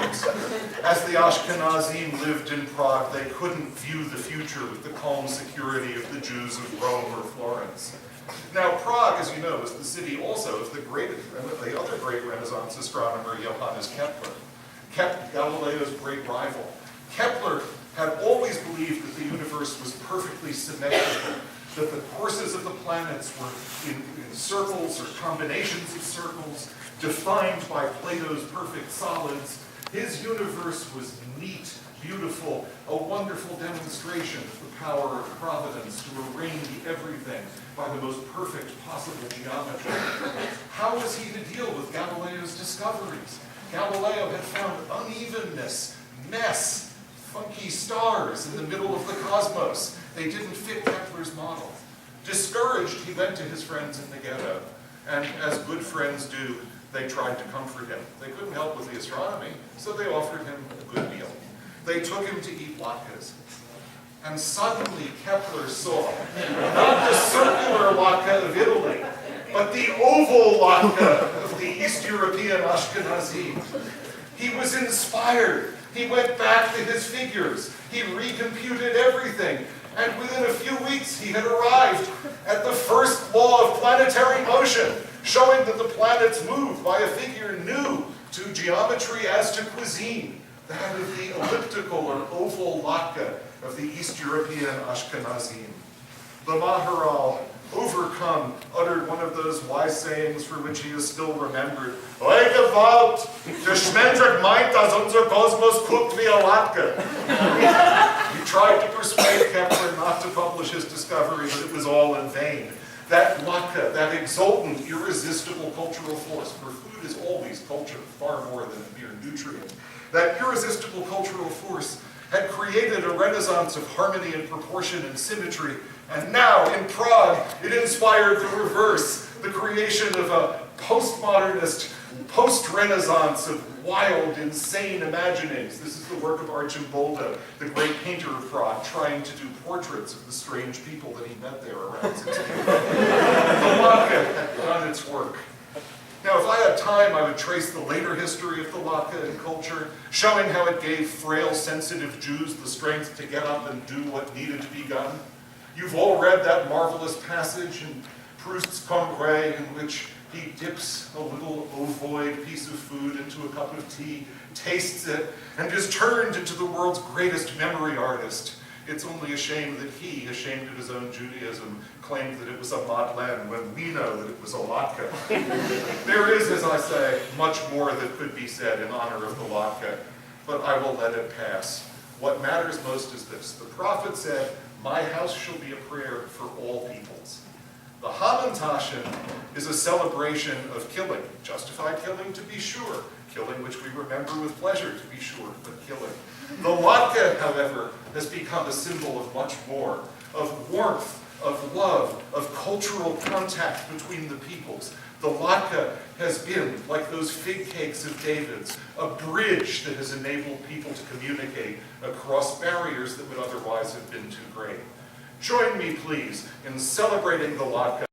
words. As the Ashkenazim lived in Prague, they couldn't view the future with the calm security of the Jews of Rome or Florence. Now, Prague, as you know, is the city also of the other great Renaissance astronomer, Johannes Kepler. Galileo's great rival. Kepler had always believed that the universe was perfectly symmetrical, that the courses of the planets were in circles or combinations of circles, defined by Plato's perfect solids. His universe was neat, beautiful, a wonderful demonstration of the power of providence to arrange everything by the most perfect possible geometry. How was he to deal with Galileo's discoveries? Galileo had found unevenness, mess, funky stars in the middle of the cosmos. They didn't fit Kepler's model. Discouraged, he went to his friends in the ghetto, and as good friends do, they tried to comfort him. They couldn't help with the astronomy, so they offered him a good meal. They took him to eat latkes. And suddenly Kepler saw not the circular latke of Italy, but the oval latke of the East European Ashkenazim. He was inspired. He went back to his figures. He recomputed everything. And within a few weeks, he had arrived at the first law of planetary motion, showing that the planets move by a figure new to geometry as to cuisine, that of the elliptical or oval latke of the East European Ashkenazim. The Maharal, overcome, uttered one of those wise sayings for which he is still remembered. Oi gewalt, der Schmendrick meint, dass unser Kosmos guckt wie a latke. He tried to persuade Kepler not to publish his discovery, but it was all in vain. That latke, that exultant, irresistible cultural force, for food is always culture, far more than a mere nutrient. That irresistible cultural force had created a renaissance of harmony and proportion and symmetry, and now in Prague it inspired the reverse, the creation of a postmodernist, post-Renaissance of wild, insane imaginings. This is the work of Archimboldo, the great painter of Prague, trying to do portraits of the strange people that he met there around 1600. The latke had done its work. Now, if I had time, I would trace the later history of the latke in culture, showing how it gave frail, sensitive Jews the strength to get up and do what needed to be done. You've all read that marvelous passage in Proust's Congrès in which he dips a little ovoid piece of food into a cup of tea, tastes it, and is turned into the world's greatest memory artist. It's only a shame that he, ashamed of his own Judaism, claimed that it was a madeleine when we know that it was a latke. There is, as I say, much more that could be said in honor of the latke, but I will let it pass. What matters most is this. The prophet said, "My house shall be a prayer for all peoples." The Hamentashen is a celebration of killing, justified killing to be sure, killing which we remember with pleasure to be sure, but killing. The latke, however, has become a symbol of much more, of warmth, of love, of cultural contact between the peoples. The latke has been, like those fig cakes of David's, a bridge that has enabled people to communicate across barriers that would otherwise have been too great. Join me, please, in celebrating the latke